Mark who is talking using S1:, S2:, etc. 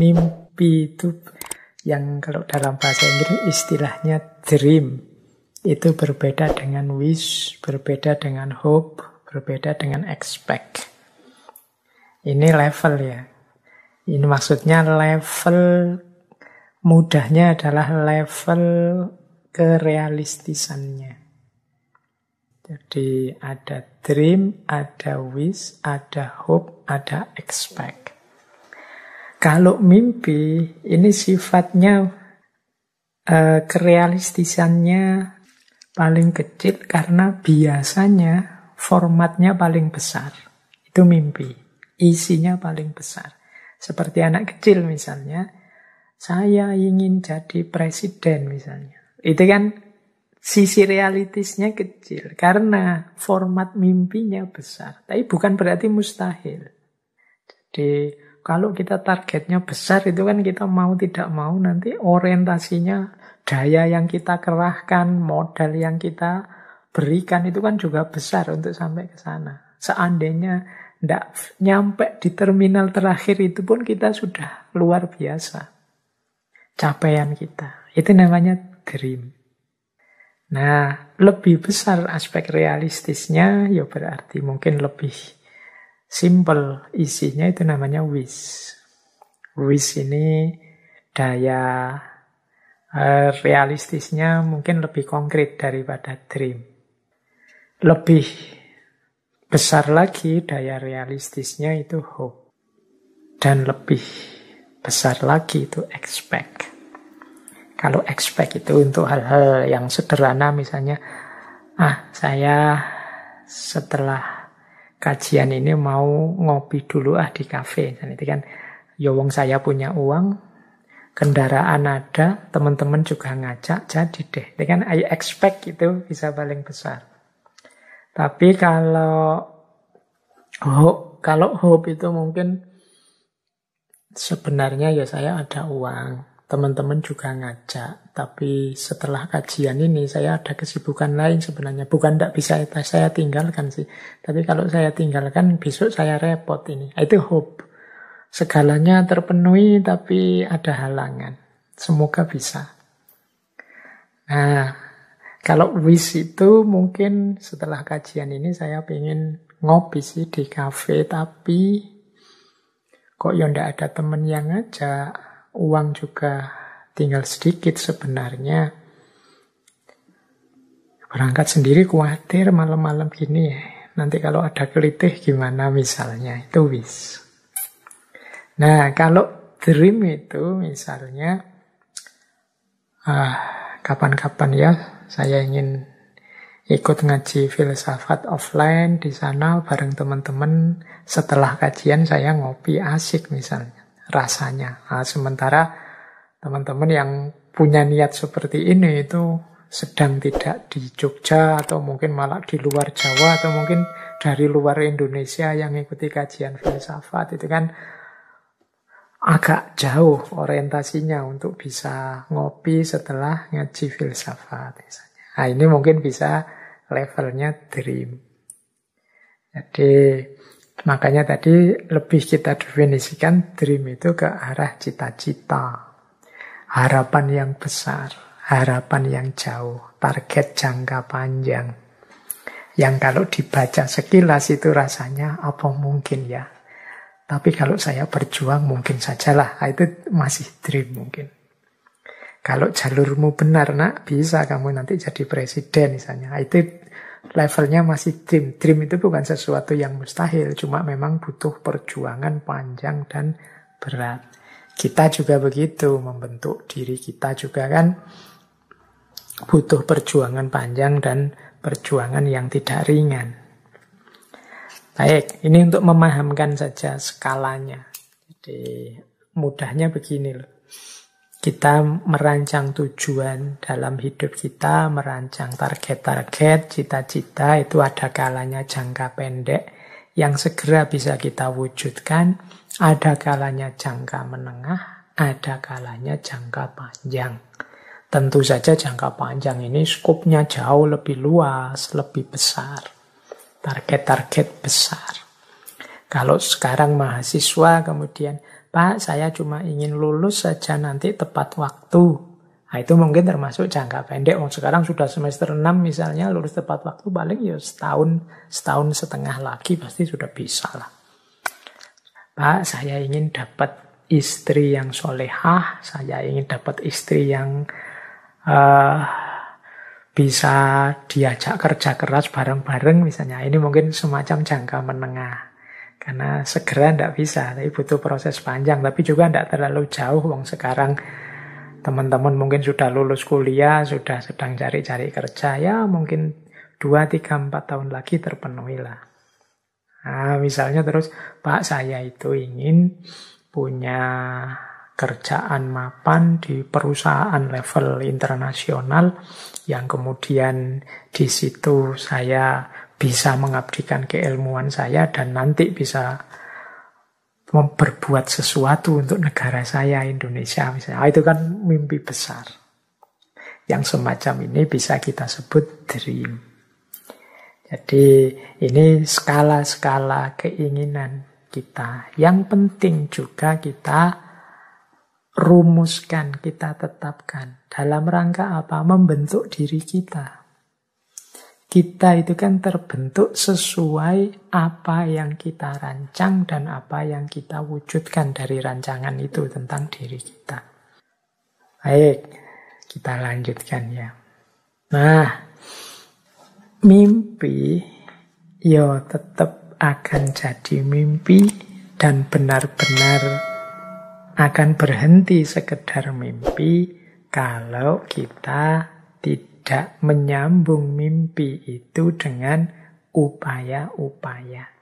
S1: Mimpi itu yang kalau dalam bahasa Inggris istilahnya dream. Itu berbeda dengan wish, berbeda dengan hope, berbeda dengan expect. Ini level ya. Ini maksudnya level mudahnya adalah level kerealistisannya. Jadi ada dream, ada wish, ada hope, ada expect. Kalau mimpi, ini sifatnya kerealistisannya paling kecil karena biasanya formatnya paling besar. Itu mimpi, isinya paling besar. Seperti anak kecil misalnya, saya ingin jadi presiden misalnya. Itu kan sisi realistisnya kecil karena format mimpinya besar. Tapi bukan berarti mustahil. Jadi kalau kita targetnya besar itu kan kita mau tidak mau nanti orientasinya, daya yang kita kerahkan, modal yang kita berikan itu kan juga besar untuk sampai ke sana. Seandainya tidak nyampe di terminal terakhir itu pun kita sudah luar biasa. Capaian kita. Itu namanya dream. Nah, lebih besar aspek realistisnya, ya berarti mungkin lebih simple isinya itu namanya wish. Wish ini daya realistisnya mungkin lebih konkret daripada dream. Lebih besar lagi daya realistisnya itu hope. Dan lebih besar lagi itu expect. Kalau expect itu untuk hal-hal yang sederhana misalnya, saya setelah kajian ini mau ngopi dulu di kafe. Dan itu kan, wong saya punya uang, kendaraan ada, teman-teman juga ngajak, jadi deh. Itu kan I expect itu bisa paling besar. Tapi kalau hope itu mungkin sebenarnya ya saya ada uang, teman-teman juga ngajak, tapi setelah kajian ini saya ada kesibukan lain sebenarnya. Bukan tidak bisa saya tinggalkan sih, tapi kalau saya tinggalkan besok saya repot ini. Itu hope. Segalanya terpenuhi tapi ada halangan. Semoga bisa. Nah, kalau wish itu mungkin setelah kajian ini saya pengen ngopi sih di kafe, tapi kok ya ndak ada temen yang ngajak. Uang juga tinggal sedikit sebenarnya. Berangkat sendiri khawatir malam-malam gini ya. Nanti kalau ada kelitih gimana misalnya. Itu wish. Nah, kalau dream itu misalnya, kapan-kapan ya saya ingin ikut ngaji filsafat offline di sana bareng teman-teman. Setelah kajian saya ngopi asik misalnya. Rasanya. Sementara teman-teman yang punya niat seperti ini itu sedang tidak di Jogja atau mungkin malah di luar Jawa atau mungkin dari luar Indonesia yang ikuti kajian filsafat. Itu kan agak jauh orientasinya untuk bisa ngopi setelah ngaji filsafat misalnya. Ini mungkin bisa levelnya dream. Jadi makanya tadi lebih kita definisikan dream itu ke arah cita-cita, harapan yang besar, harapan yang jauh, target jangka panjang. Yang kalau dibaca sekilas itu rasanya apa mungkin ya. Tapi kalau saya berjuang mungkin sajalah, itu masih dream mungkin. Kalau jalurmu benar nak, bisa kamu nanti jadi presiden misalnya. Itu levelnya masih dream. Dream itu bukan sesuatu yang mustahil, cuma memang butuh perjuangan panjang dan berat. Kita juga begitu, membentuk diri kita juga kan butuh perjuangan panjang dan perjuangan yang tidak ringan. Baik, ini untuk memahamkan saja skalanya. Jadi mudahnya begini loh. Kita merancang tujuan dalam hidup kita, merancang target-target, cita-cita, itu ada kalanya jangka pendek yang segera bisa kita wujudkan, ada kalanya jangka menengah, ada kalanya jangka panjang. Tentu saja jangka panjang ini skopnya jauh lebih luas, lebih besar. Target-target besar. Kalau sekarang mahasiswa kemudian Pak, saya cuma ingin lulus saja nanti tepat waktu. Nah, itu mungkin termasuk jangka pendek. Sekarang sudah semester 6 misalnya, lulus tepat waktu paling ya setahun setengah lagi pasti sudah bisa lah. Pak, saya ingin dapat istri yang solehah, saya ingin dapat istri yang bisa diajak kerja keras bareng-bareng misalnya. Ini mungkin semacam jangka menengah. Karena segera tidak bisa, tapi butuh proses panjang. Tapi juga tidak terlalu jauh. Wong sekarang teman-teman mungkin sudah lulus kuliah, sudah sedang cari-cari kerja. Ya mungkin 2, 3, 4 tahun lagi terpenuhi lah. Nah, misalnya terus, Pak, saya itu ingin punya kerjaan mapan di perusahaan level internasional yang kemudian di situ saya bisa mengabdikan keilmuan saya dan nanti bisa berbuat sesuatu untuk negara saya, Indonesia misalnya. Itu kan mimpi besar. Yang semacam ini bisa kita sebut dream. Jadi ini skala-skala keinginan kita. Yang penting juga kita rumuskan, kita tetapkan. Dalam rangka apa? Membentuk diri kita. Kita itu kan terbentuk sesuai apa yang kita rancang dan apa yang kita wujudkan dari rancangan itu tentang diri kita. Baik, kita lanjutkan ya. Nah, mimpi ya tetap akan jadi mimpi dan benar-benar akan berhenti sekedar mimpi kalau kita tidak menyambung mimpi itu dengan upaya-upaya.